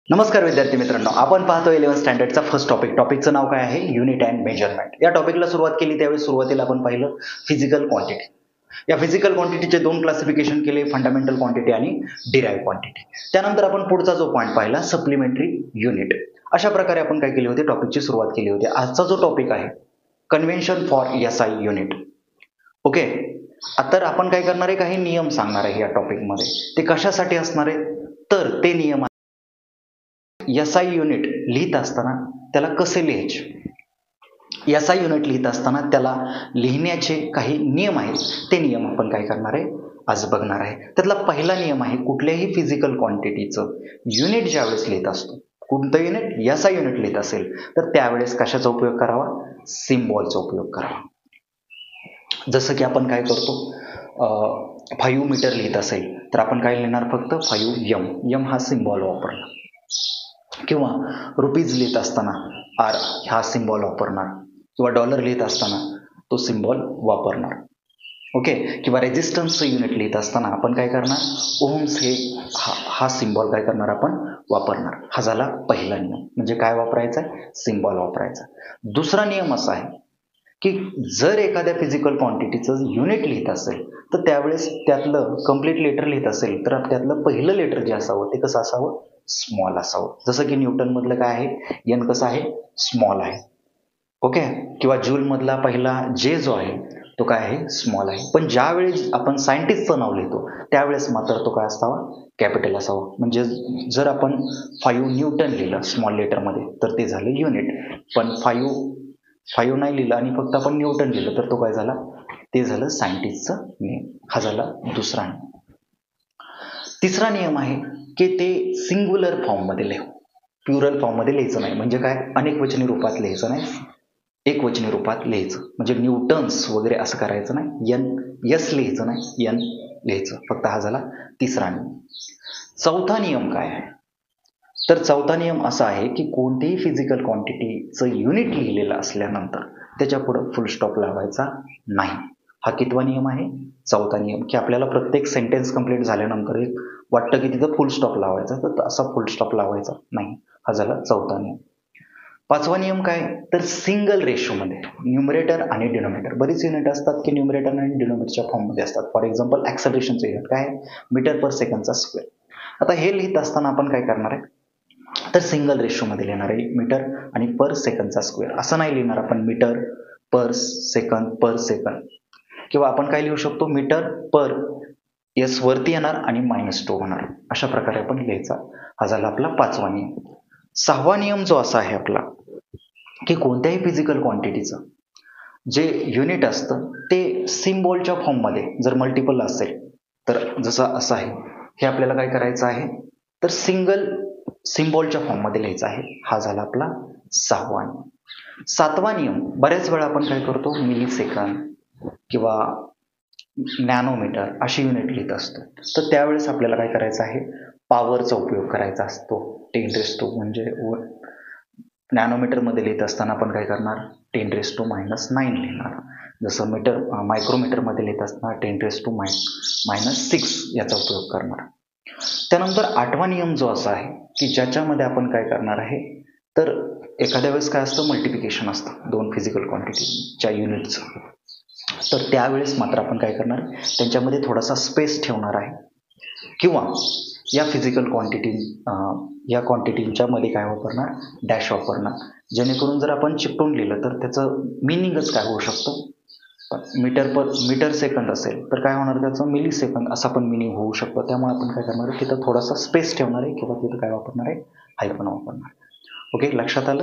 नमस्कार विद्यार्थी मित्रांनो, आपण पाहतो 11th स्टँडर्डचा फर्स्ट टॉपिकचं नाव काय आहे? Unit and measurement. या टॉपिकला सुरुवात केली त्यावेळी सुरुवातीला आपण पाहिलं फिजिकल क्वांटिटी. या फिजिकल क्वांटिटीचे दोन क्लासिफिकेशन केले, फंडामेंटल क्वांटिटी आणि डिराइव्ह क्वांटिटी. त्यानंतर आपण पुढचा जो पॉईंट पाहिला सप्लिमेंटरी युनिट. अशा प्रकारे आपण काय केली होती, टॉपिकची सुरुवात केली होती. आजचा जो टॉपिक आहे convention for SI unit. Okay, आता आपण काय करणार आहे, काही नियम सांगणार आहे या टॉपिकमध्ये. ते कशासाठी असणार आहे, तर ते नियम एसआय युनिट लिहित असताना त्याला कसे लिहायचे, एसआय युनिट लिहित असताना त्याला लिहिण्याचे काही नियम आहेत. ते नियम आपण काय करणार आहे, आज बघणार आहे. त्यातला पहिला नियम आहे, कुठल्याही फिजिकल क्वांटिटीचं युनिट ज्यावेळेस लिहित असतो, कोणतं युनिट, एसआय युनिट लिहित असेल तर त्यावेळेस कशाचा उपयोग करावा, सिम्बॉलचा उपयोग करावा. जसं की आपण काय करतो, 5 मीटर लिहित असेल तर आपण काय लिहिणार, फक्त 5 हा सिम्बॉल वापरणार. किंवा रुपीज लिहित असताना आर हा सिम्बॉल वापरणार, किंवा डॉलर लिहित असताना तो सिम्बॉल वापरणार. ओके, किंवा रेजिस्टन्सचं युनिट लिहित असताना आपण काय करणार, ओम्स हे हा सिम्बॉल काय करणार, आपण वापरणार. हा झाला पहिला नियम, म्हणजे काय वापरायचा आहे, सिम्बॉल वापरायचा. दुसरा नियम असा आहे की जर एखाद्या फिजिकल क्वांटिटीचं युनिट लिहित असेल तर त्यावेळेस त्यातलं कम्प्लीट लेटर लिहित असेल तर त्यातलं पहिलं लेटर जे असावं ते कसं असावं, स्मॉल असावं. जसं की न्यूटन मधलं काय आहे, एन कसं आहे, स्मॉल आहे. ओके, किंवा जूल मधला पहिला जे जो आहे तो काय आहे, स्मॉल आहे. पण ज्यावेळेस आपण सायंटिस्टचं नाव लिहितो त्यावेळेस मात्र तो काय असावा, कॅपिटल असावा. म्हणजे जर आपण 5 न्यूटन लिहिलं स्मॉल लेटरमध्ये तर ते झालं युनिट. पण 5 नाही लिहिलं आणि फक्त आपण न्यूटन लिहिलं तर तो काय झाला, ते झालं सायंटिस्टचं नेम. हा झाला दुसरा नियम. तिसरा नियम आहे की ते सिंग्युलर फॉर्ममध्ये लिहू, प्लुरल फॉर्ममध्ये लिहायचं नाही. म्हणजे काय, अनेक वचनी रूपात लिहायचं नाही, एक वचनी रूपात लिहायचं. म्हणजे न्यूटन्स वगैरे असं करायचं नाही, एस लिहायचं नाही, एन लिहायचं फक्त. हा झाला तिसरा नियम. चौथा नियम काय आहे, तर चौथा नियम असा आहे की कोणतेही फिजिकल क्वांटिटीचं युनिट लिहिलेलं असल्यानंतर त्याच्या पुढे फुल स्टॉप लावायचा नाही. हा कितवा नियम आहे, चौथा नियम. की आपल्याला प्रत्येक सेंटेन्स कंप्लीट झाल्यानंतर एक वाटतं की तिथं फुल स्टॉप लावायचा, तर असा फुल स्टॉप लावायचा नाही. हा झाला चौथा नियम. पाचवा नियम काय, तर सिंगल रेशोमध्ये न्यूमरेटर आणि डिनोमिनेटर. बरीच युनिट असतात की न्यूमरेटर आणि डिनोमिनेटरच्या फॉर्ममध्ये असतात. फॉर एक्झाम्पल ऍक्सलरेशनचं युनिट काय आहे, मीटर पर सेकंडचा स्क्वेअर. आता हे लिहित असताना आपण काय करणार आहे, तर सिंगल रेशोमध्ये लिहिणार आहे, मीटर आणि पर सेकंडचा स्क्वेअर. असं नाही लिहिणार आपण मीटर पर सेकंड. किंवा आपण काय लिहू शकतो, मीटर पर एस वरती येणार आणि -2 होणार. अशा प्रकारे आपण लिहायचा. हा झाला आपला पाचवा नियम. सहावा नियम जो असा आहे आपला की कोणत्याही फिजिकल क्वांटिटीचं जे युनिट असतं ते सिम्बॉलच्या फॉर्ममध्ये जर मल्टिपल असेल तर, जसं असं आहे, हे आपल्याला काय करायचं आहे, तर सिंगल सिम्बॉलच्या फॉर्ममध्ये लिहायचं आहे. हा झाला आपला सहावा नियम. सातवा नियम, बऱ्याच वेळा आपण काय करतो, मिली सेकंद किंवा नॅनोमीटर अशी युनिट लिहित असतो. तर त्यावेळेस आपल्याला काय करायचं आहे, पॉवरचा उपयोग करायचा असतो. 10⁻⁴ म्हणजे नॅनोमीटर मध्ये लिहित असताना आपण काय करणार, 10⁻⁻9 लिहिणार. जसं मायक्रोमीटर मध्ये लिहित असताना 10⁻⁻6 याचा उपयोग करणार. त्यानंतर आठवा नियम जो असा आहे की ज्याच्यामध्ये आपण काय करणार आहे, तर एखाद्या वेळेस काय असतं, मल्टिप्लिकेशन असतं दोन फिजिकल क्वांटिटीच्या युनिटचं. तर त्यावेळेस मात्र आपण काय करणार, त्यांच्यामध्ये थोडासा स्पेस ठेवणार आहे. किंवा या फिजिकल या क्वांटिटीच्या मध्ये काय वापरणार, डॅश वापरणार. जेणेकरून जर आपण चिकटून लिहिलं तर त्याचं मिनिंगच काय होऊ शकतं, मीटर सेकंद असेल तर काय होणार, त्याचं मिली सेकंद असा पण मिनिंग होऊ शकतो. त्यामुळे आपण काय करणार, तिथं थोडासा स्पेस ठेवणार आहे किंवा तिथं काय वापरणार आहे, हायफन वापरणार. ओके, लक्षात आलं.